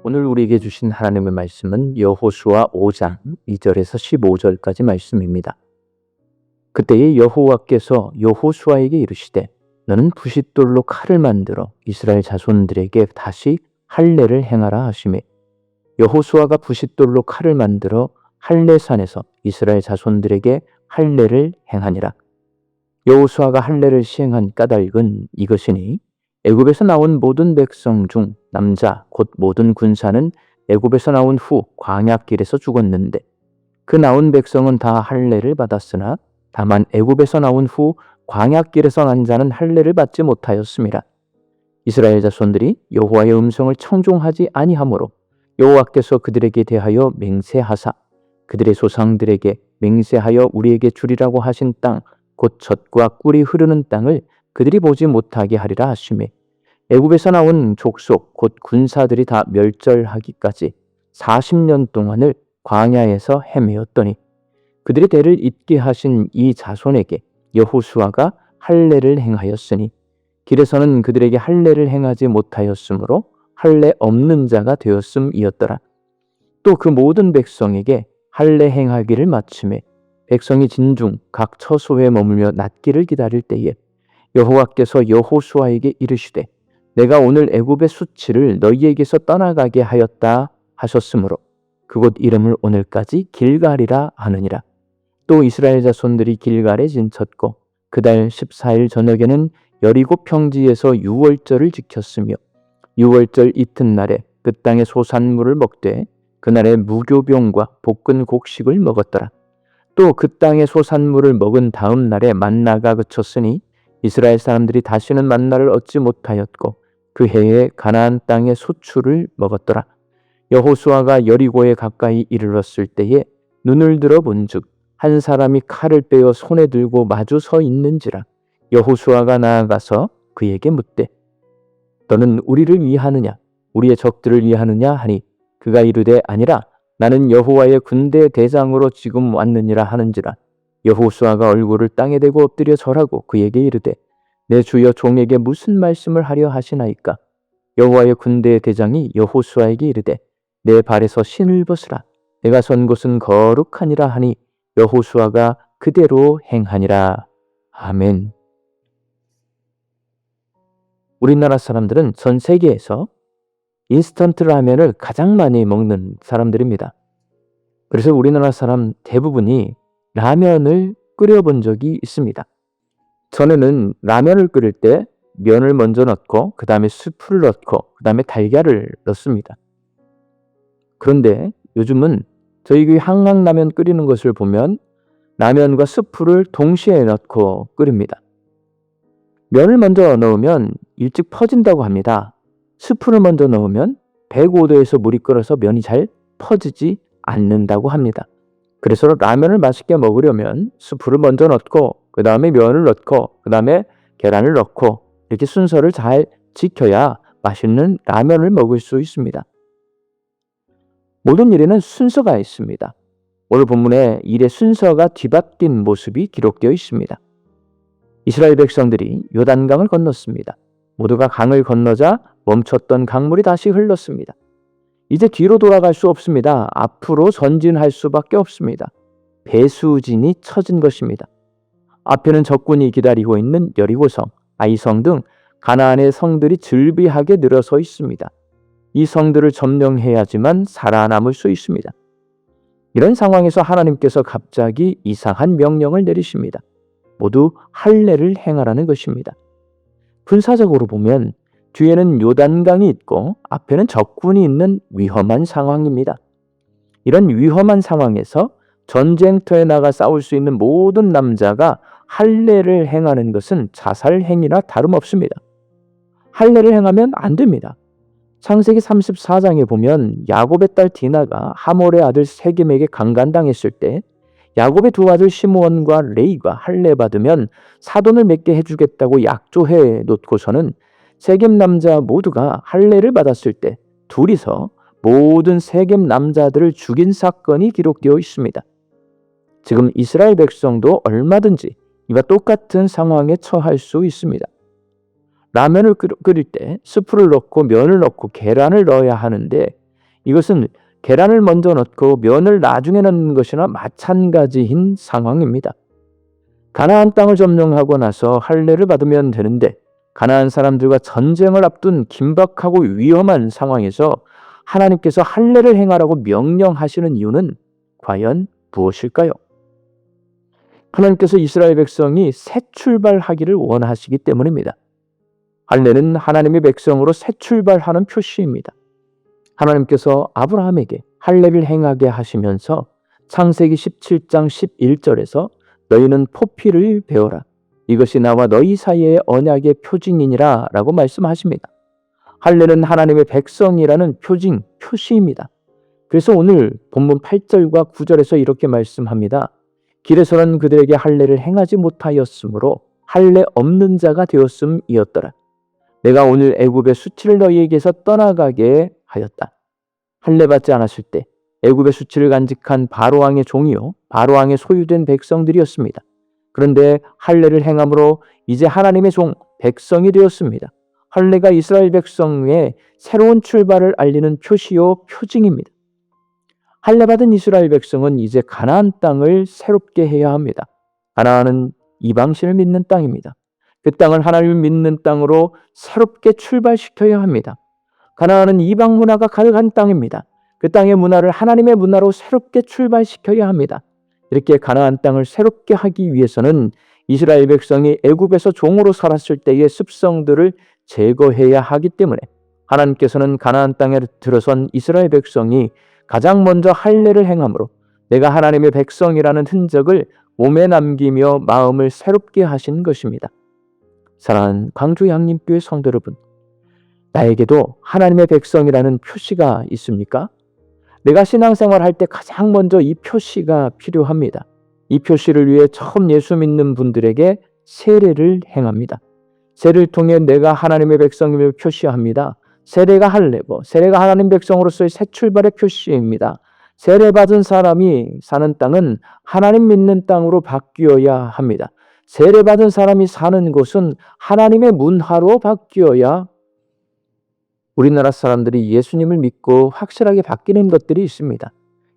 오늘 우리에게 주신 하나님의 말씀은 여호수아 5장 2절에서 15절까지 말씀입니다. 그때에 여호와께서 여호수아에게 이르시되 너는 부싯돌로 칼을 만들어 이스라엘 자손들에게 다시 할례를 행하라 하시매 여호수아가 부싯돌로 칼을 만들어 할례산에서 이스라엘 자손들에게 할례를 행하니라. 여호수아가 할례를 시행한 까닭은 이것이니 애굽에서 나온 모든 백성 중 남자 곧 모든 군사는 애굽에서 나온 후 광야길에서 죽었는데 그 나온 백성은 다 할례를 받았으나 다만 애굽에서 나온 후 광야길에서 난 자는 할례를 받지 못하였음이라. 이스라엘 자손들이 여호와의 음성을 청종하지 아니하므로 여호와께서 그들에게 대하여 맹세하사 그들의 조상들에게 맹세하여 우리에게 주리라고 하신 땅 곧 젖과 꿀이 흐르는 땅을 그들이 보지 못하게 하리라 하시매 애굽에서 나온 족속 곧 군사들이 다 멸절하기까지 40년 동안을 광야에서 헤매었더니 그들의 대를 잇게 하신 이 자손에게 여호수아가 할례를 행하였으니 길에서는 그들에게 할례를 행하지 못하였으므로 할례 없는 자가 되었음이었더라. 또 그 모든 백성에게 할례 행하기를 마침에 백성이 진중 각 처소에 머물며 낫기를 기다릴 때에 여호와께서 여호수아에게 이르시되 내가 오늘 애굽의 수치를 너희에게서 떠나가게 하였다 하셨으므로 그곳 이름을 오늘까지 길갈이라 하느니라. 또 이스라엘 자손들이 길갈에 진쳤고 그달 14일 저녁에는 여리고 평지에서 유월절을 지켰으며 유월절 이튿날에 그 땅의 소산물을 먹되 그날에 무교병과 볶은 곡식을 먹었더라. 또 그 땅의 소산물을 먹은 다음 날에 만나가 그쳤으니 이스라엘 사람들이 다시는 만나를 얻지 못하였고 그 해에 가나안 땅의 소출을 먹었더라. 여호수아가 여리고에 가까이 이르렀을 때에 눈을 들어 본즉 한 사람이 칼을 빼어 손에 들고 마주 서 있는지라. 여호수아가 나아가서 그에게 묻되 너는 우리를 위하느냐 우리의 적들을 위하느냐 하니 그가 이르되 아니라 나는 여호와의 군대 대장으로 지금 왔느니라 하는지라. 여호수아가 얼굴을 땅에 대고 엎드려 절하고 그에게 이르되 내 주여 종에게 무슨 말씀을 하려 하시나이까. 여호와의 군대의 대장이 여호수아에게 이르되 내 발에서 신을 벗으라 내가 선 곳은 거룩하니라 하니 여호수아가 그대로 행하니라. 아멘. 우리나라 사람들은 전 세계에서 인스턴트 라면을 가장 많이 먹는 사람들입니다. 그래서 우리나라 사람 대부분이 라면을 끓여본 적이 있습니다. 전에는 라면을 끓일 때 면을 먼저 넣고 그 다음에 수프를 넣고 그 다음에 달걀을 넣습니다. 그런데 요즘은 저희 한강라면 끓이는 것을 보면 라면과 수프를 동시에 넣고 끓입니다. 면을 먼저 넣으면 일찍 퍼진다고 합니다. 수프를 먼저 넣으면 105도에서 물이 끓어서 면이 잘 퍼지지 않는다고 합니다. 그래서 라면을 맛있게 먹으려면 수프를 먼저 넣고 그 다음에 면을 넣고 그 다음에 계란을 넣고 이렇게 순서를 잘 지켜야 맛있는 라면을 먹을 수 있습니다. 모든 일에는 순서가 있습니다. 오늘 본문에 일의 순서가 뒤바뀐 모습이 기록되어 있습니다. 이스라엘 백성들이 요단강을 건넜습니다. 모두가 강을 건너자 멈췄던 강물이 다시 흘렀습니다. 이제 뒤로 돌아갈 수 없습니다. 앞으로 전진할 수밖에 없습니다. 배수진이 쳐진 것입니다. 앞에는 적군이 기다리고 있는 여리고성, 아이성 등 가나안의 성들이 즐비하게 늘어서 있습니다. 이 성들을 점령해야지만 살아남을 수 있습니다. 이런 상황에서 하나님께서 갑자기 이상한 명령을 내리십니다. 모두 할례를 행하라는 것입니다. 군사적으로 보면 뒤에는 요단강이 있고 앞에는 적군이 있는 위험한 상황입니다. 이런 위험한 상황에서 전쟁터에 나가 싸울 수 있는 모든 남자가 할례를 행하는 것은 자살 행위나 다름없습니다. 할례를 행하면 안 됩니다. 창세기 34장에 보면 야곱의 딸 디나가 하몰의 아들 세겜에게 강간당했을 때 야곱의 두 아들 시므온과 레이가 할례 받으면 사돈을 맺게 해주겠다고 약조해 놓고서는 세겜 남자 모두가 할례를 받았을 때 둘이서 모든 세겜 남자들을 죽인 사건이 기록되어 있습니다. 지금 이스라엘 백성도 얼마든지 이와 똑같은 상황에 처할 수 있습니다. 라면을 끓일 때 스프를 넣고 면을 넣고 계란을 넣어야 하는데 이것은 계란을 먼저 넣고 면을 나중에 넣는 것이나 마찬가지인 상황입니다. 가나안 땅을 점령하고 나서 할례를 받으면 되는데 가나안 사람들과 전쟁을 앞둔 긴박하고 위험한 상황에서 하나님께서 할례를 행하라고 명령하시는 이유는 과연 무엇일까요? 하나님께서 이스라엘 백성이 새 출발하기를 원하시기 때문입니다. 할례는 하나님의 백성으로 새 출발하는 표시입니다. 하나님께서 아브라함에게 할례를 행하게 하시면서 창세기 17장 11절에서 너희는 포피를 베어라. 이것이 나와 너희 사이의 언약의 표징이니라 라고 말씀하십니다. 할례는 하나님의 백성이라는 표징, 표시입니다. 그래서 오늘 본문 8절과 9절에서 이렇게 말씀합니다. 길에서는 그들에게 할례를 행하지 못하였으므로 할례 없는 자가 되었음이었더라. 내가 오늘 애굽의 수치를 너희에게서 떠나가게 하였다. 할례 받지 않았을 때 애굽의 수치를 간직한 바로왕의 종이요 바로왕의 소유된 백성들이었습니다. 그런데 할례를 행함으로 이제 하나님의 종 백성이 되었습니다. 할례가 이스라엘 백성의 새로운 출발을 알리는 표시요 표징입니다. 할례 받은 이스라엘 백성은 이제 가나안 땅을 새롭게 해야 합니다. 가나안은 이방신을 믿는 땅입니다. 그 땅을 하나님을 믿는 땅으로 새롭게 출발시켜야 합니다. 가나안은 이방 문화가 가득한 땅입니다. 그 땅의 문화를 하나님의 문화로 새롭게 출발시켜야 합니다. 이렇게 가나안 땅을 새롭게 하기 위해서는 이스라엘 백성이 애굽에서 종으로 살았을 때의 습성들을 제거해야 하기 때문에 하나님께서는 가나안 땅에 들어선 이스라엘 백성이 가장 먼저 할례를 행함으로 내가 하나님의 백성이라는 흔적을 몸에 남기며 마음을 새롭게 하신 것입니다. 사랑하는 광주 양림교회 성도 여러분, 나에게도 하나님의 백성이라는 표시가 있습니까? 내가 신앙생활 할 때 가장 먼저 이 표시가 필요합니다. 이 표시를 위해 처음 예수 믿는 분들에게 세례를 행합니다. 세례를 통해 내가 하나님의 백성임을 표시합니다. 세례가 할례고 세례가 하나님 백성으로서의 새 출발의 표시입니다. 세례받은 사람이 사는 땅은 하나님 믿는 땅으로 바뀌어야 합니다. 세례받은 사람이 사는 곳은 하나님의 문화로 바뀌어야 우리나라 사람들이 예수님을 믿고 확실하게 바뀌는 것들이 있습니다.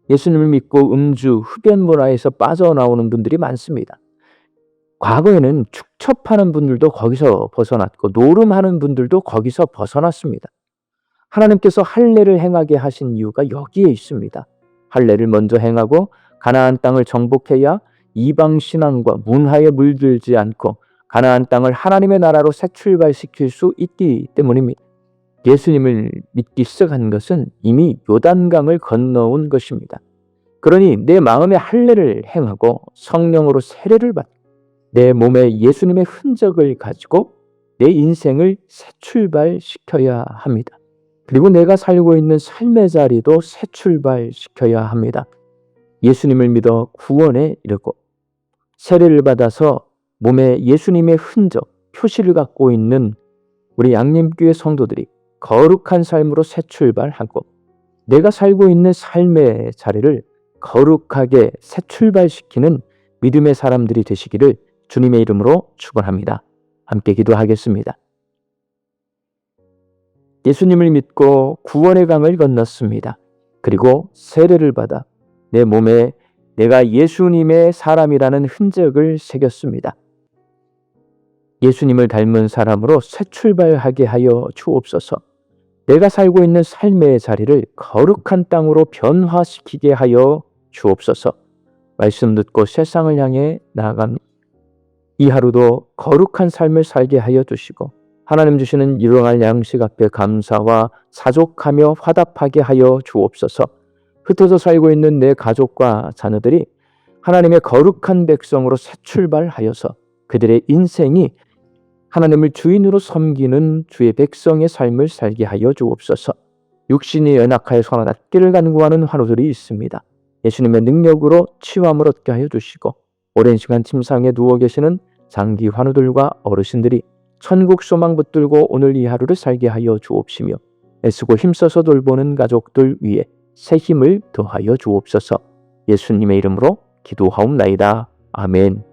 예수님을 믿고 음주, 흡연 문화에서 빠져나오는 분들이 많습니다. 과거에는 축첩하는 분들도 거기서 벗어났고 노름하는 분들도 거기서 벗어났습니다. 하나님께서 할례를 행하게 하신 이유가 여기에 있습니다. 할례를 먼저 행하고 가나안 땅을 정복해야 이방 신앙과 문화에 물들지 않고 가나안 땅을 하나님의 나라로 새 출발시킬 수 있기 때문입니다. 예수님을 믿기 시작한 것은 이미 요단강을 건너온 것입니다. 그러니 내 마음에 할례를 행하고 성령으로 세례를 받고 내 몸에 예수님의 흔적을 가지고 내 인생을 새 출발시켜야 합니다. 그리고 내가 살고 있는 삶의 자리도 새 출발시켜야 합니다. 예수님을 믿어 구원에 이르고 세례를 받아서 몸에 예수님의 흔적, 표시를 갖고 있는 우리 양림교회 성도들이 거룩한 삶으로 새 출발하고 내가 살고 있는 삶의 자리를 거룩하게 새 출발시키는 믿음의 사람들이 되시기를 주님의 이름으로 축원합니다. 함께 기도하겠습니다. 예수님을 믿고 구원의 강을 건넜습니다. 그리고 세례를 받아 내 몸에 내가 예수님의 사람이라는 흔적을 새겼습니다. 예수님을 닮은 사람으로 새 출발하게 하여 주옵소서. 내가 살고 있는 삶의 자리를 거룩한 땅으로 변화시키게 하여 주옵소서. 말씀 듣고 세상을 향해 나아갑니다. 이 하루도 거룩한 삶을 살게 하여 주시고 하나님 주시는 일용할 양식 앞에 감사와 사족하며 화답하게 하여 주옵소서. 흩어져 살고 있는 내 가족과 자녀들이 하나님의 거룩한 백성으로 새 출발하여서 그들의 인생이 하나님을 주인으로 섬기는 주의 백성의 삶을 살게 하여 주옵소서. 육신이 연약하여 낫기를 간구하는 환우들이 있습니다. 예수님의 능력으로 치유함을 얻게 하여 주시고 오랜 시간 침상에 누워 계시는 장기 환우들과 어르신들이 천국 소망 붙들고 오늘 이 하루를 살게 하여 주옵시며 애쓰고 힘써서 돌보는 가족들 위에 새 힘을 더하여 주옵소서. 예수님의 이름으로 기도하옵나이다. 아멘.